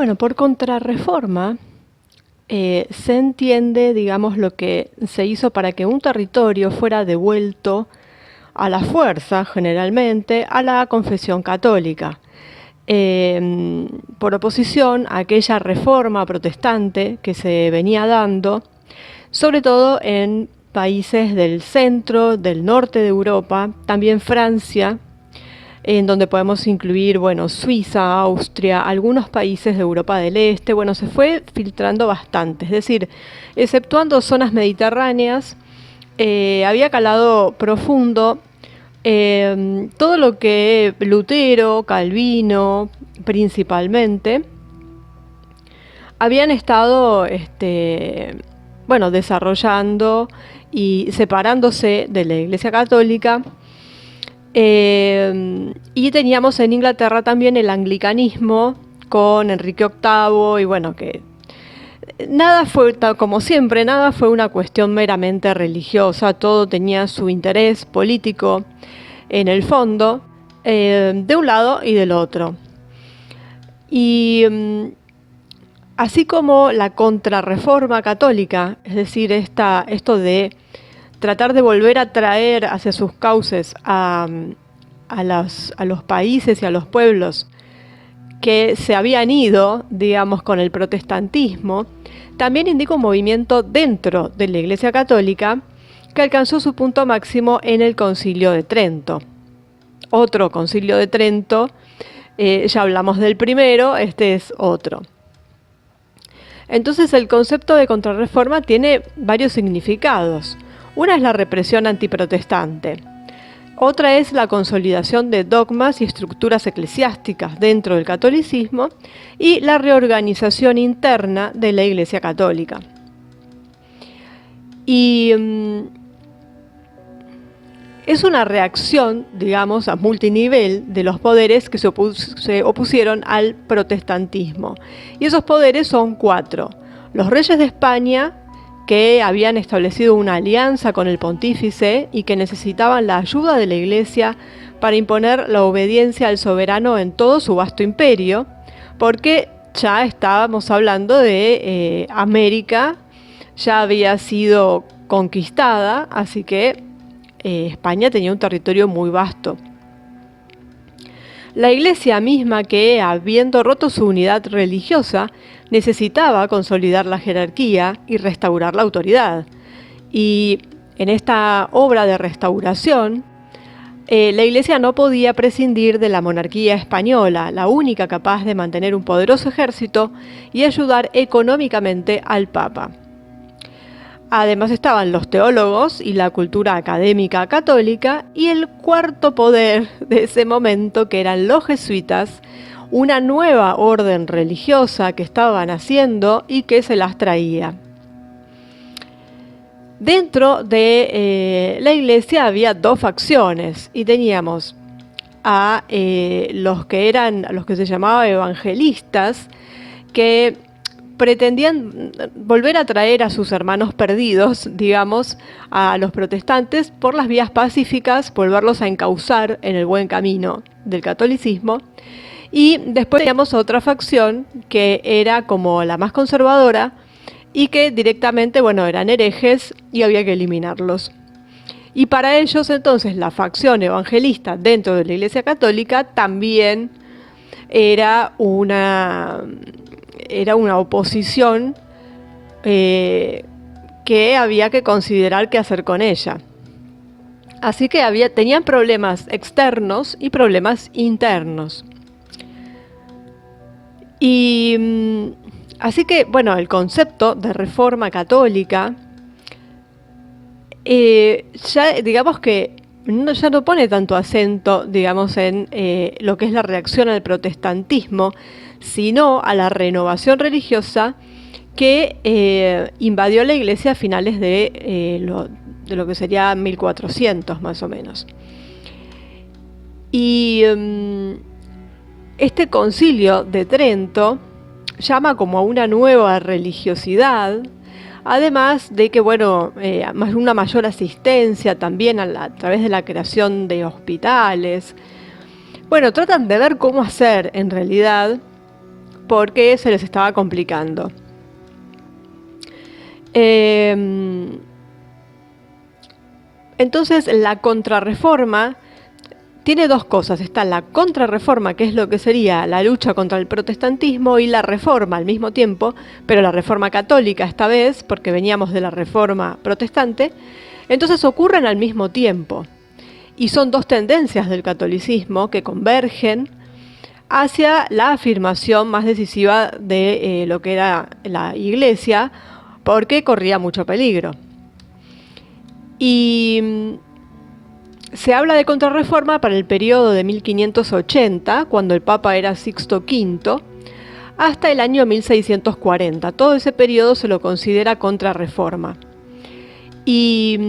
Bueno, por contrarreforma se entiende, digamos, lo que se hizo para que un territorio fuera devuelto a la fuerza, generalmente, a la confesión católica. Por oposición a aquella reforma protestante que se venía dando, sobre todo en países del centro, del norte de Europa, también Francia, en donde podemos incluir, bueno, Suiza, Austria, algunos países de Europa del Este. Bueno, se fue filtrando bastante, es decir, exceptuando zonas mediterráneas, había calado profundo todo lo que Lutero, Calvino, principalmente, habían estado, bueno, desarrollando y separándose de la Iglesia Católica. Y teníamos en Inglaterra también el anglicanismo con Enrique VIII y bueno, que nada fue, como siempre, nada fue una cuestión meramente religiosa, todo tenía su interés político en el fondo, de un lado y del otro. Y así como la contrarreforma católica, es decir, esto de tratar de volver a traer hacia sus cauces a los países y a los pueblos que se habían ido, digamos, con el protestantismo, también indica un movimiento dentro de la Iglesia Católica que alcanzó su punto máximo en el Concilio de Trento. Otro Concilio de Trento, ya hablamos del primero, este es otro. Entonces el concepto de contrarreforma tiene varios significados. Una es la represión antiprotestante. Otra es la consolidación de dogmas y estructuras eclesiásticas dentro del catolicismo y la reorganización interna de la Iglesia Católica. Y es una reacción, digamos, a multinivel de los poderes que se opusieron al protestantismo. Y esos poderes son 4. Los reyes de España, que habían establecido una alianza con el pontífice y que necesitaban la ayuda de la Iglesia para imponer la obediencia al soberano en todo su vasto imperio, porque ya estábamos hablando de América, ya había sido conquistada, así que España tenía un territorio muy vasto. La Iglesia misma, que habiendo roto su unidad religiosa, necesitaba consolidar la jerarquía y restaurar la autoridad. Y en esta obra de restauración, la Iglesia no podía prescindir de la monarquía española, la única capaz de mantener un poderoso ejército y ayudar económicamente al Papa. Además estaban los teólogos y la cultura académica católica y el cuarto poder de ese momento, que eran los jesuitas, una nueva orden religiosa que estaban haciendo y que se las traía. Dentro de la Iglesia había 2 facciones y teníamos a los que se llamaban evangelistas, que pretendían volver a traer a sus hermanos perdidos, digamos, a los protestantes por las vías pacíficas, volverlos a encauzar en el buen camino del catolicismo. Y después teníamos otra facción que era como la más conservadora y que directamente, bueno, eran herejes y había que eliminarlos. Y para ellos entonces la facción evangelista dentro de la Iglesia Católica también era una oposición que había que considerar qué hacer con ella. Así que tenían problemas externos y problemas internos. Y así que, bueno, el concepto de reforma católica ya digamos que ya no pone tanto acento, digamos, en lo que es la reacción al protestantismo, sino a la renovación religiosa que invadió la Iglesia a finales de lo que sería 1400 más o menos. Y este concilio de Trento llama como a una nueva religiosidad, además de que, bueno, una mayor asistencia también a través de la creación de hospitales. Bueno, tratan de ver cómo hacer en realidad porque se les estaba complicando. Entonces la contrarreforma tiene dos cosas. Está la contrarreforma, que es lo que sería la lucha contra el protestantismo, y la reforma al mismo tiempo, pero la reforma católica esta vez, porque veníamos de la reforma protestante. Entonces ocurren al mismo tiempo. Y son dos tendencias del catolicismo que convergen hacia la afirmación más decisiva de lo que era la Iglesia, porque corría mucho peligro. Y se habla de contrarreforma para el periodo de 1580, cuando el Papa era Sixto V, hasta el año 1640. Todo ese periodo se lo considera contrarreforma. Y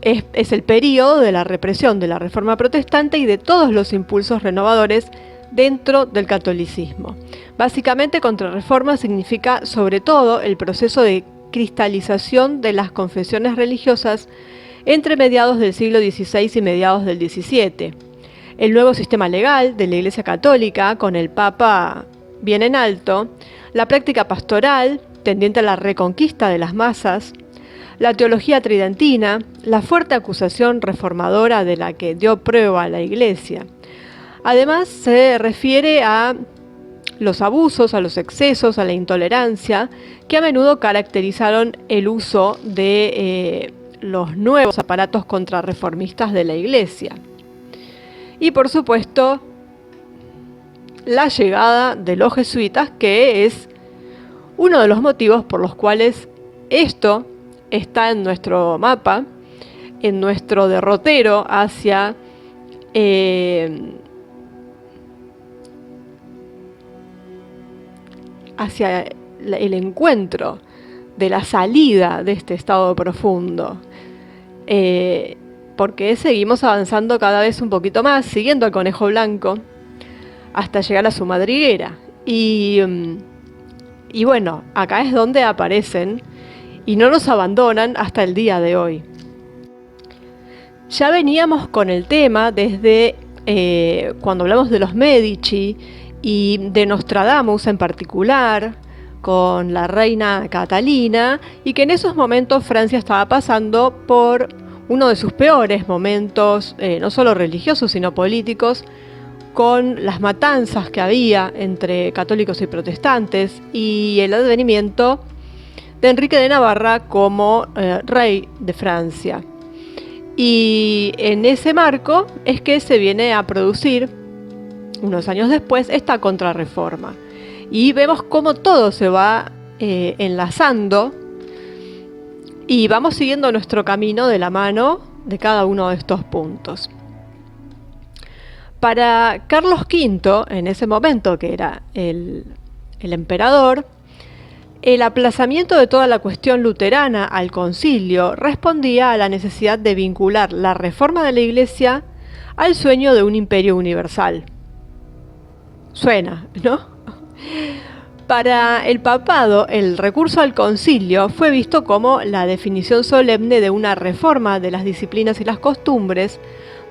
es el periodo de la represión de la Reforma Protestante y de todos los impulsos renovadores dentro del catolicismo. Básicamente, contrarreforma significa sobre todo el proceso de cristalización de las confesiones religiosas entre mediados del siglo XVI y mediados del XVII. El nuevo sistema legal de la Iglesia Católica, con el Papa bien en alto, la práctica pastoral, tendiente a la reconquista de las masas, la teología tridentina, la fuerte acusación reformadora de la que dio prueba la Iglesia. Además, se refiere a los abusos, a los excesos, a la intolerancia, que a menudo caracterizaron el uso de los nuevos aparatos contrarreformistas de la Iglesia. Y por supuesto, la llegada de los jesuitas, que es uno de los motivos por los cuales esto está en nuestro mapa, en nuestro derrotero hacia el encuentro de la salida de este estado profundo, porque seguimos avanzando cada vez un poquito más, siguiendo al conejo blanco, hasta llegar a su madriguera. Y bueno, acá es donde aparecen y no nos abandonan hasta el día de hoy. Ya veníamos con el tema desde cuando hablamos de los Medici y de Nostradamus en particular, con la reina Catalina, y que en esos momentos Francia estaba pasando por uno de sus peores momentos, no solo religiosos, sino políticos, con las matanzas que había entre católicos y protestantes, y el advenimiento de Enrique de Navarra como rey de Francia. Y en ese marco es que se viene a producir, unos años después, esta contrarreforma. Y vemos cómo todo se va enlazando y vamos siguiendo nuestro camino de la mano de cada uno de estos puntos. Para Carlos V, en ese momento, que era el emperador, el aplazamiento de toda la cuestión luterana al concilio respondía a la necesidad de vincular la reforma de la Iglesia al sueño de un imperio universal. Suena, ¿no? Para el papado, el recurso al concilio fue visto como la definición solemne de una reforma de las disciplinas y las costumbres,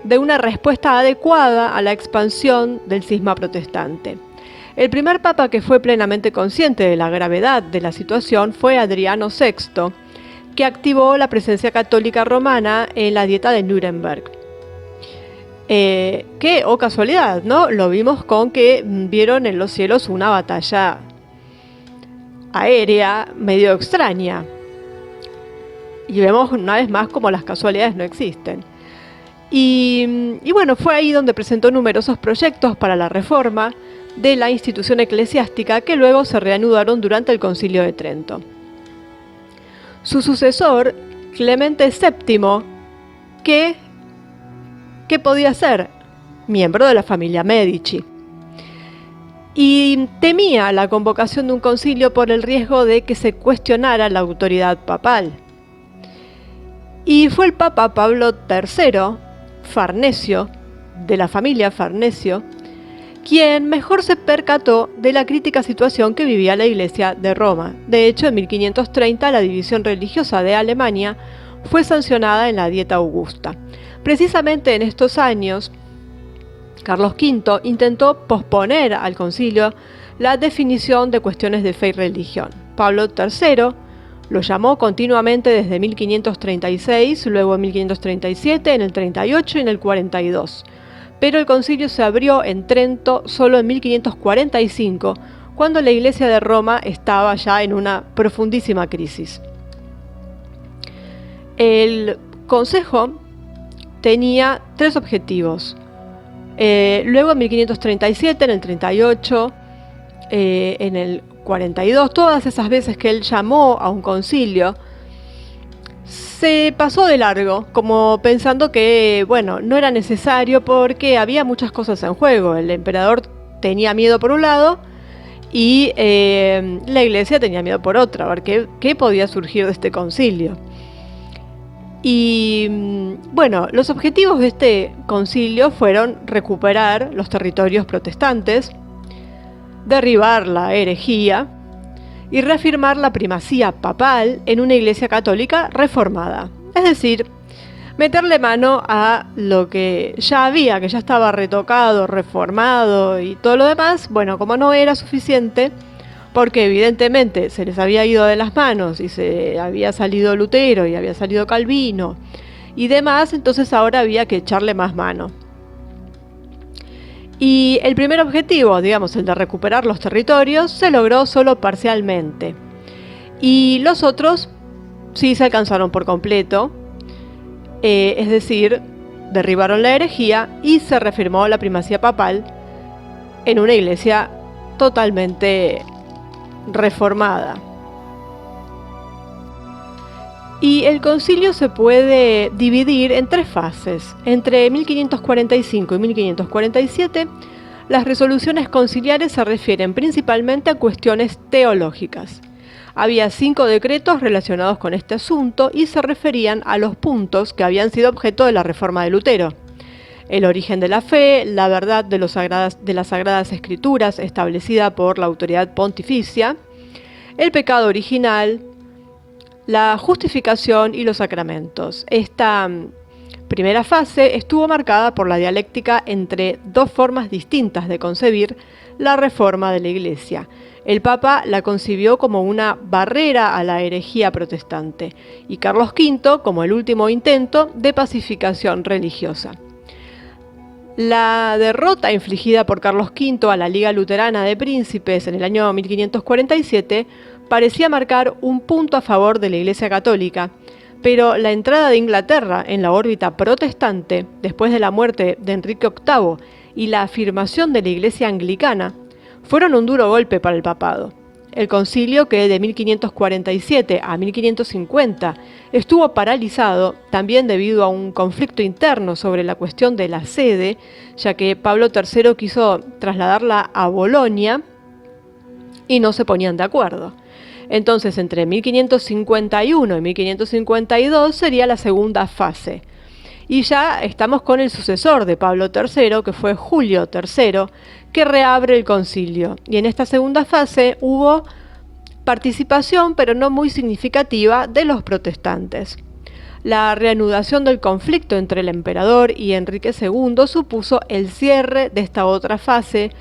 de una respuesta adecuada a la expansión del cisma protestante. El primer papa que fue plenamente consciente de la gravedad de la situación fue Adriano VI, que activó la presencia católica romana en la Dieta de Nuremberg. Qué casualidad, ¿no? Lo vimos con que vieron en los cielos una batalla aérea medio extraña. Y vemos una vez más como las casualidades no existen. Y bueno, fue ahí donde presentó numerosos proyectos para la reforma de la institución eclesiástica, que luego se reanudaron durante el Concilio de Trento. Su sucesor, Clemente VII, ¿qué podía ser? Miembro de la familia Medici. Y temía la convocación de un concilio por el riesgo de que se cuestionara la autoridad papal. Y fue el Papa Pablo III, Farnesio, de la familia Farnesio, quien mejor se percató de la crítica situación que vivía la Iglesia de Roma. De hecho, en 1530 la división religiosa de Alemania fue sancionada en la Dieta Augusta. Precisamente en estos años, Carlos V intentó posponer al concilio la definición de cuestiones de fe y religión. Pablo III lo llamó continuamente desde 1536, luego en 1537, en el 38 y en el 42. Pero el concilio se abrió en Trento solo en 1545, cuando la Iglesia de Roma estaba ya en una profundísima crisis. El Consejo tenía 3 objetivos. Luego en 1537, en el 38, en el 42, todas esas veces que él llamó a un concilio, se pasó de largo, como pensando que, no era necesario porque había muchas cosas en juego. El emperador tenía miedo por un lado y la Iglesia tenía miedo por otra, a ver qué podía surgir de este concilio. Y los objetivos de este concilio fueron recuperar los territorios protestantes, derribar la herejía y reafirmar la primacía papal en una iglesia católica reformada. Es decir, meterle mano a lo que ya había, que ya estaba retocado, reformado y todo lo demás. Como no era suficiente, porque evidentemente se les había ido de las manos y se había salido Lutero y había salido Calvino y demás, entonces ahora había que echarle más mano. Y el primer objetivo, el de recuperar los territorios, se logró solo parcialmente. Y los otros sí se alcanzaron por completo, es decir, derribaron la herejía y se reafirmó la primacía papal en una iglesia totalmente reformada. Y el concilio se puede dividir en 3 fases. Entre 1545 y 1547, las resoluciones conciliares se refieren principalmente a cuestiones teológicas. Había 5 decretos relacionados con este asunto y se referían a los puntos que habían sido objeto de la reforma de Lutero: el origen de la fe, la verdad de las Sagradas Escrituras establecida por la autoridad pontificia, el pecado original, la justificación y los sacramentos. Esta primera fase estuvo marcada por la dialéctica entre 2 formas distintas de concebir la reforma de la Iglesia. El Papa la concibió como una barrera a la herejía protestante y Carlos V como el último intento de pacificación religiosa. La derrota infligida por Carlos V a la Liga Luterana de Príncipes en el año 1547 parecía marcar un punto a favor de la Iglesia Católica, pero la entrada de Inglaterra en la órbita protestante después de la muerte de Enrique VIII y la afirmación de la Iglesia anglicana fueron un duro golpe para el papado. El concilio, que de 1547 a 1550 estuvo paralizado, también debido a un conflicto interno sobre la cuestión de la sede, ya que Pablo III quiso trasladarla a Bolonia y no se ponían de acuerdo. Entonces, entre 1551 y 1552 sería la segunda fase. Y ya estamos con el sucesor de Pablo III, que fue Julio III, que reabre el concilio. Y en esta segunda fase hubo participación, pero no muy significativa, de los protestantes. La reanudación del conflicto entre el emperador y Enrique II supuso el cierre de esta otra fase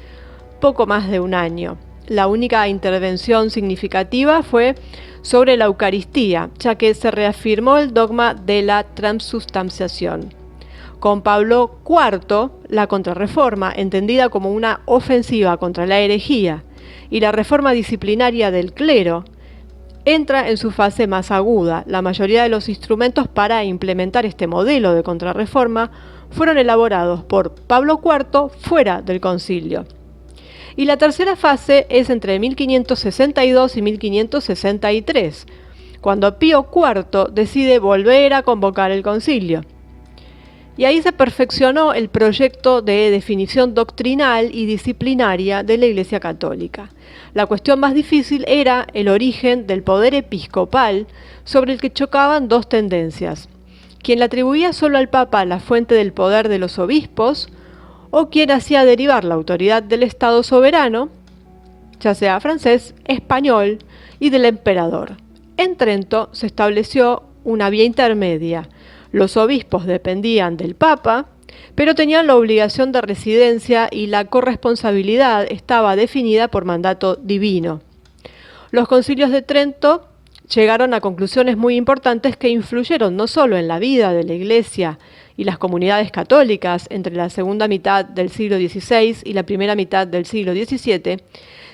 poco más de un año. La única intervención significativa fue sobre la Eucaristía, ya que se reafirmó el dogma de la transubstanciación. Con Pablo IV, la contrarreforma, entendida como una ofensiva contra la herejía, y la reforma disciplinaria del clero, entra en su fase más aguda. La mayoría de los instrumentos para implementar este modelo de contrarreforma fueron elaborados por Pablo IV fuera del concilio. Y la tercera fase es entre 1562 y 1563, cuando Pío IV decide volver a convocar el concilio. Y ahí se perfeccionó el proyecto de definición doctrinal y disciplinaria de la Iglesia Católica. La cuestión más difícil era el origen del poder episcopal, sobre el que chocaban 2 tendencias: quien le atribuía solo al Papa la fuente del poder de los obispos, o quien hacía derivar la autoridad del Estado soberano, ya sea francés, español, y del emperador. En Trento se estableció una vía intermedia. Los obispos dependían del Papa, pero tenían la obligación de residencia y la corresponsabilidad estaba definida por mandato divino. Los concilios de Trento llegaron a conclusiones muy importantes que influyeron no solo en la vida de la Iglesia y las comunidades católicas entre la segunda mitad del siglo XVI y la primera mitad del siglo XVII,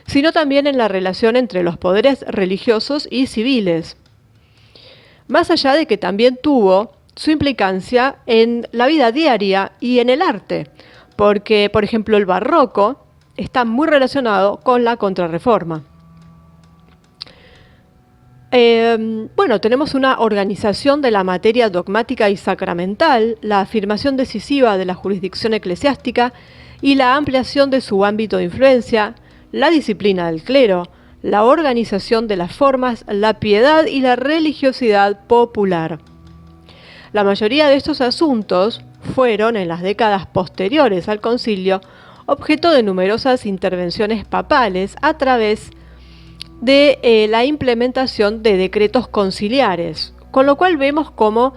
sino también en la relación entre los poderes religiosos y civiles. Más allá de que también tuvo su implicancia en la vida diaria y en el arte, porque, por ejemplo, el barroco está muy relacionado con la Contrarreforma. Tenemos una organización de la materia dogmática y sacramental, la afirmación decisiva de la jurisdicción eclesiástica y la ampliación de su ámbito de influencia, la disciplina del clero, la organización de las formas, la piedad y la religiosidad popular. La mayoría de estos asuntos fueron, en las décadas posteriores al concilio, objeto de numerosas intervenciones papales a través de la implementación de decretos conciliares, con lo cual vemos cómo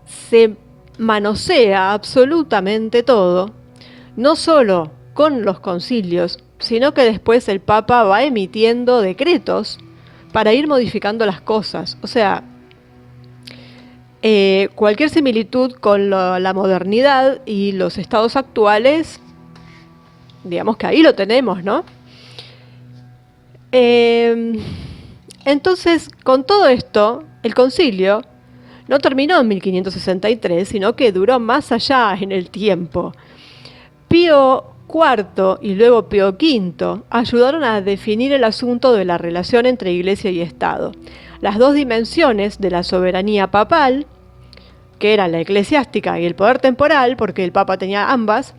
se manosea absolutamente todo, no solo con los concilios, sino que después el Papa va emitiendo decretos para ir modificando las cosas. O sea, cualquier similitud con la modernidad y los estados actuales, digamos que ahí lo tenemos, ¿no? Entonces, con todo esto, el concilio no terminó en 1563, sino que duró más allá en el tiempo. Pío IV y luego Pío V ayudaron a definir el asunto de la relación entre Iglesia y Estado. Las dos dimensiones de la soberanía papal, que era la eclesiástica y el poder temporal, porque el Papa tenía ambas,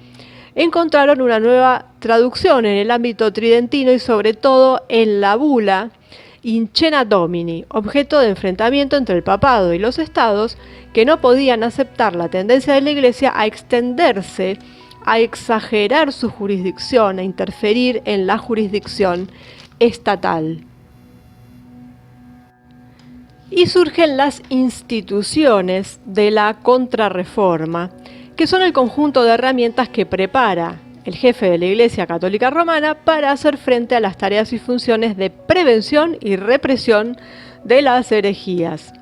encontraron una nueva traducción en el ámbito tridentino y sobre todo en la bula In Cena Domini, objeto de enfrentamiento entre el papado y los estados que no podían aceptar la tendencia de la Iglesia a extenderse, a exagerar su jurisdicción, a interferir en la jurisdicción estatal. Y surgen las instituciones de la Contrarreforma, que son el conjunto de herramientas que prepara el jefe de la Iglesia Católica Romana para hacer frente a las tareas y funciones de prevención y represión de las herejías.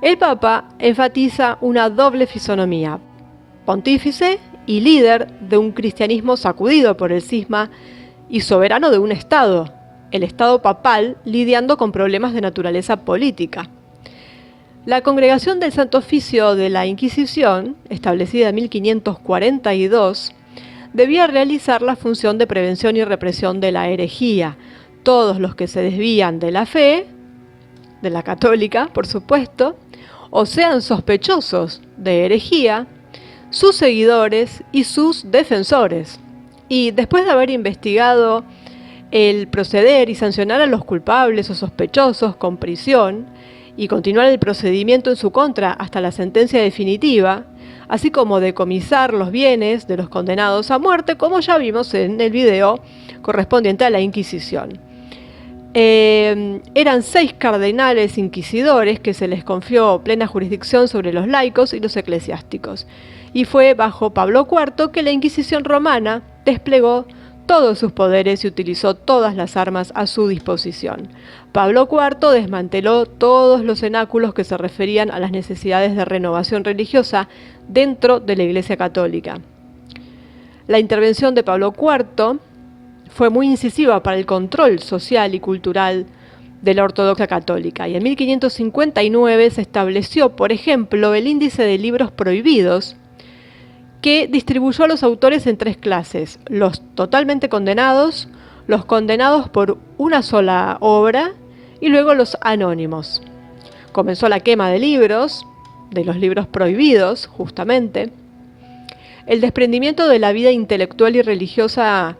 El Papa enfatiza una doble fisonomía, pontífice y líder de un cristianismo sacudido por el cisma y soberano de un Estado, el Estado papal lidiando con problemas de naturaleza política. La Congregación del Santo Oficio de la Inquisición, establecida en 1542, debía realizar la función de prevención y represión de la herejía. Todos los que se desvían de la fe, de la católica, por supuesto, o sean sospechosos de herejía, sus seguidores y sus defensores. Y después de haber investigado el proceder y sancionar a los culpables o sospechosos con prisión, y continuar el procedimiento en su contra hasta la sentencia definitiva, así como decomisar los bienes de los condenados a muerte, como ya vimos en el video correspondiente a la Inquisición. Eran 6 cardenales inquisidores que se les confió plena jurisdicción sobre los laicos y los eclesiásticos, y fue bajo Pablo IV que la Inquisición romana desplegó todos sus poderes y utilizó todas las armas a su disposición. Pablo IV desmanteló todos los cenáculos que se referían a las necesidades de renovación religiosa dentro de la Iglesia Católica. La intervención de Pablo IV fue muy incisiva para el control social y cultural de la ortodoxia católica, y en 1559 se estableció, por ejemplo, el índice de libros prohibidos, que distribuyó a los autores en 3 clases: los totalmente condenados, los condenados por una sola obra y luego los anónimos. Comenzó la quema de libros, de los libros prohibidos, justamente. El desprendimiento de la vida intelectual y religiosa,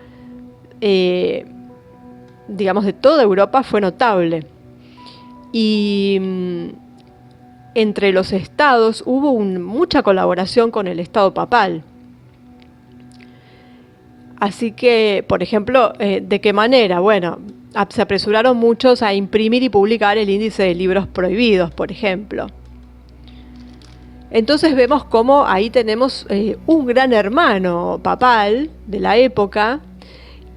digamos, de toda Europa fue notable. Y entre los estados hubo mucha colaboración con el Estado papal. Así que, por ejemplo, ¿de qué manera? Bueno, se apresuraron muchos a imprimir y publicar el índice de libros prohibidos, por ejemplo. Entonces vemos cómo ahí tenemos un gran hermano papal de la época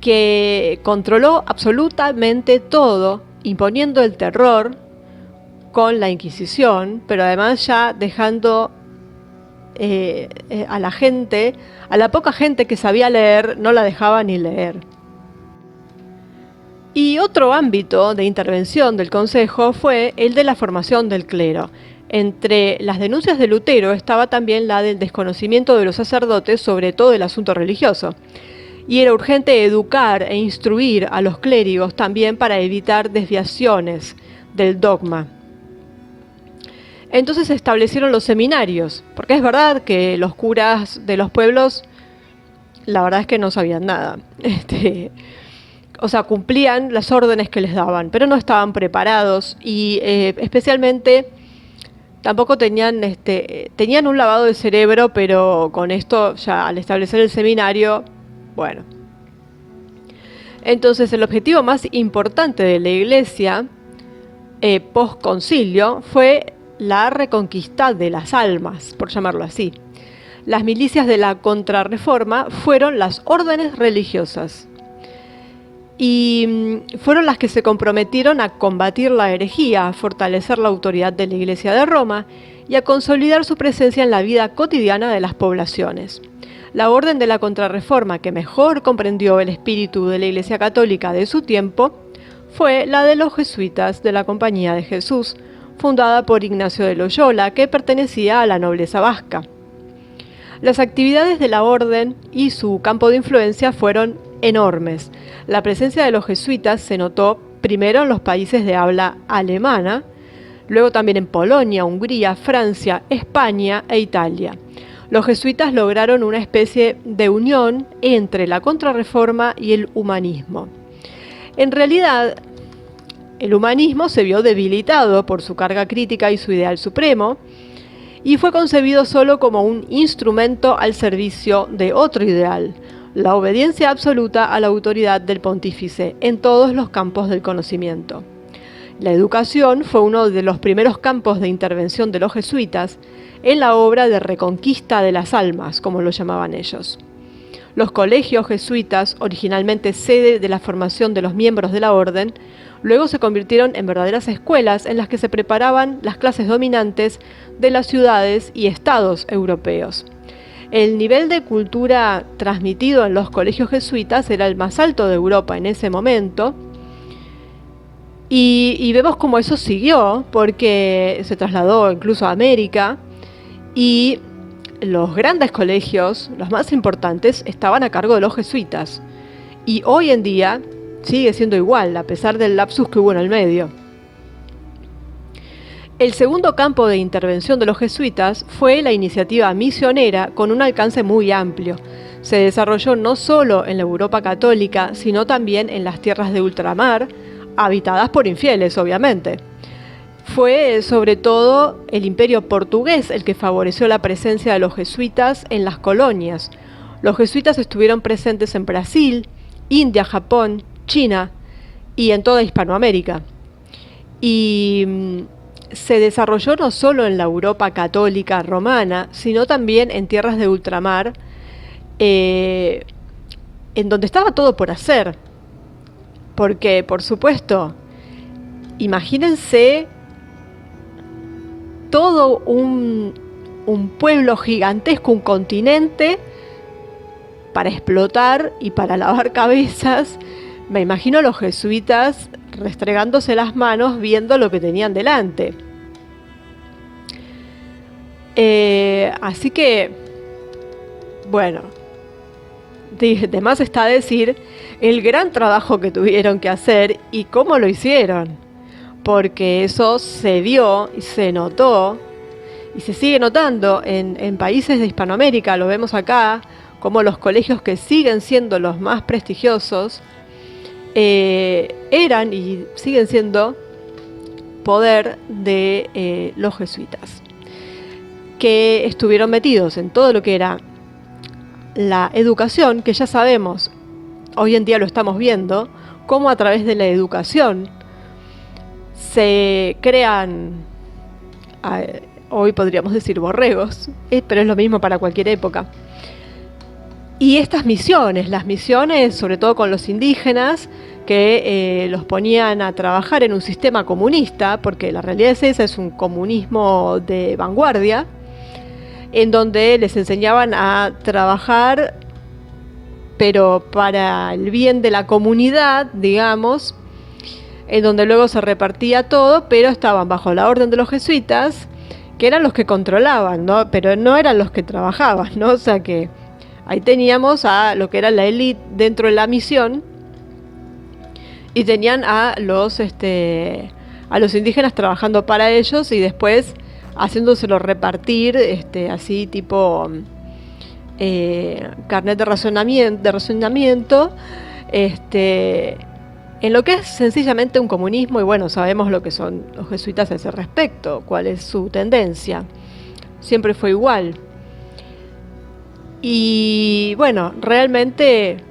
que controló absolutamente todo, imponiendo el terror con la Inquisición, pero además ya dejando a la gente, a la poca gente que sabía leer, no la dejaba ni leer. Y otro ámbito de intervención del Consejo fue el de la formación del clero. Entre las denuncias de Lutero estaba también la del desconocimiento de los sacerdotes sobre todo el asunto religioso. Y era urgente educar e instruir a los clérigos también para evitar desviaciones del dogma. Entonces se establecieron los seminarios, porque es verdad que los curas de los pueblos, la verdad es que no sabían nada. O sea, cumplían las órdenes que les daban, pero no estaban preparados y especialmente tampoco tenían un lavado de cerebro, pero con esto ya al establecer el seminario, bueno. Entonces el objetivo más importante de la Iglesia post-concilio fue la reconquista de las almas, por llamarlo así. Las milicias de la Contrarreforma fueron las órdenes religiosas y fueron las que se comprometieron a combatir la herejía, a fortalecer la autoridad de la Iglesia de Roma y a consolidar su presencia en la vida cotidiana de las poblaciones. La orden de la Contrarreforma que mejor comprendió el espíritu de la Iglesia Católica de su tiempo fue la de los jesuitas de la Compañía de Jesús, fundada por Ignacio de Loyola, que pertenecía a la nobleza vasca. Las actividades de la orden y su campo de influencia fueron enormes. La presencia de los jesuitas se notó primero en los países de habla alemana, luego también en Polonia, Hungría, Francia, España e Italia. Los jesuitas lograron una especie de unión entre la Contrarreforma y el humanismo. En realidad, el humanismo se vio debilitado por su carga crítica y su ideal supremo, y fue concebido solo como un instrumento al servicio de otro ideal, la obediencia absoluta a la autoridad del pontífice en todos los campos del conocimiento. La educación fue uno de los primeros campos de intervención de los jesuitas en la obra de reconquista de las almas, como lo llamaban ellos. Los colegios jesuitas, originalmente sede de la formación de los miembros de la orden, luego se convirtieron en verdaderas escuelas en las que se preparaban las clases dominantes de las ciudades y estados europeos. El nivel de cultura transmitido en los colegios jesuitas era el más alto de Europa en ese momento, y vemos cómo eso siguió, porque se trasladó incluso a América, y los grandes colegios, los más importantes, estaban a cargo de los jesuitas. Y hoy en día sigue siendo igual, a pesar del lapsus que hubo en el medio. El segundo campo de intervención de los jesuitas fue la iniciativa misionera con un alcance muy amplio. Se desarrolló no solo en la Europa católica, sino también en las tierras de ultramar, habitadas por infieles, obviamente. Fue sobre todo el imperio portugués el que favoreció la presencia de los jesuitas en las colonias. Los jesuitas estuvieron presentes en Brasil, India, Japón, China y en toda Hispanoamérica. Y se desarrolló no solo en la Europa católica romana, sino también en tierras de ultramar, en donde estaba todo por hacer. Porque, por supuesto, imagínense todo un pueblo gigantesco, un continente para explotar y para lavar cabezas. Me imagino a los jesuitas restregándose las manos viendo lo que tenían delante. Así que, bueno, de más está decir el gran trabajo que tuvieron que hacer y cómo lo hicieron, porque eso se vio y se notó y se sigue notando en países de Hispanoamérica. Lo vemos acá, como los colegios que siguen siendo los más prestigiosos eran y siguen siendo poder de los jesuitas, que estuvieron metidos en todo lo que era la educación, que ya sabemos, hoy en día lo estamos viendo, cómo a través de la educación se crean hoy podríamos decir borregos, pero es lo mismo para cualquier época. Y estas misiones, las misiones sobre todo con los indígenas, que los ponían a trabajar en un sistema comunista, porque la realidad es esa, es un comunismo de vanguardia, en donde les enseñaban a trabajar, pero para el bien de la comunidad, digamos, en donde luego se repartía todo, pero estaban bajo la orden de los jesuitas, que eran los que controlaban, ¿no? Pero no eran los que trabajaban, ¿no? O sea que ahí teníamos a lo que era la élite dentro de la misión, y tenían a los indígenas trabajando para ellos y después haciéndoselo repartir, así tipo carnet de racionamiento, en lo que es sencillamente un comunismo. Y bueno, sabemos lo que son los jesuitas a ese respecto, cuál es su tendencia. Siempre fue igual. Y bueno, realmente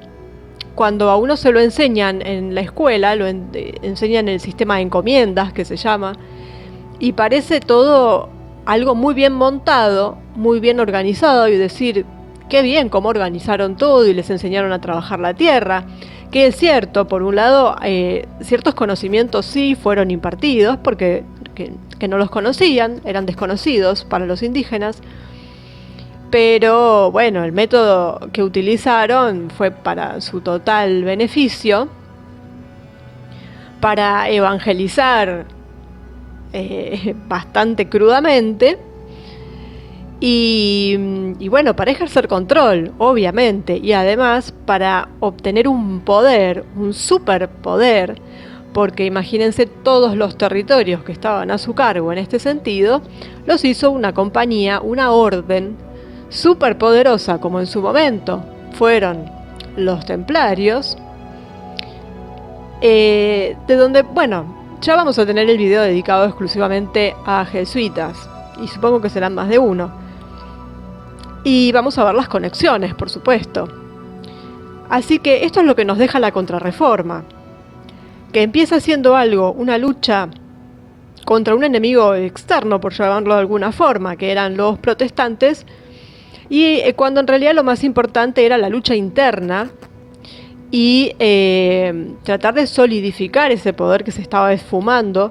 cuando a uno se lo enseñan en la escuela, enseñan el sistema de encomiendas, que se llama, y parece todo algo muy bien montado, muy bien organizado, y decir, qué bien cómo organizaron todo y les enseñaron a trabajar la tierra, que es cierto, por un lado, ciertos conocimientos sí fueron impartidos, porque que no los conocían, eran desconocidos para los indígenas, pero bueno, el método que utilizaron fue para su total beneficio, para evangelizar bastante crudamente y bueno, para ejercer control, obviamente, y además para obtener un poder, un superpoder, porque imagínense todos los territorios que estaban a su cargo en este sentido, los hizo una compañía, una orden súper poderosa, como en su momento fueron los templarios, de donde, bueno, ya vamos a tener el video dedicado exclusivamente a jesuitas, y supongo que serán más de uno, y vamos a ver las conexiones, por supuesto. Así que esto es lo que nos deja la Contrarreforma, que empieza siendo algo, una lucha contra un enemigo externo, por llamarlo de alguna forma, que eran los protestantes, y cuando en realidad lo más importante era la lucha interna y tratar de solidificar ese poder que se estaba esfumando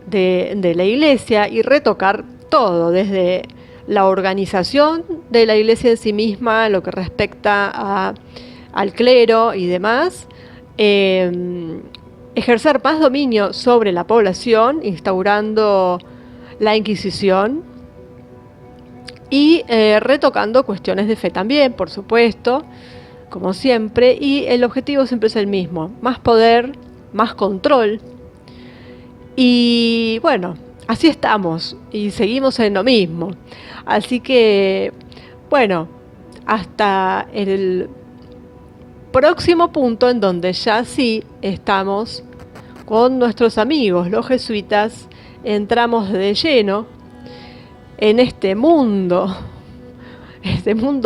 de la iglesia y retocar todo, desde la organización de la iglesia en sí misma, lo que respecta al clero y demás, ejercer más dominio sobre la población, instaurando la Inquisición, y retocando cuestiones de fe también, por supuesto, como siempre, y el objetivo siempre es el mismo: más poder, más control. Y bueno, así estamos y seguimos en lo mismo. Así que, bueno, hasta el próximo punto, en donde ya sí estamos con nuestros amigos los jesuitas, entramos de lleno en este mundo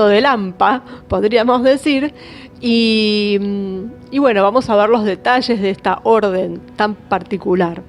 de Lampa, podríamos decir, y bueno, vamos a ver los detalles de esta orden tan particular.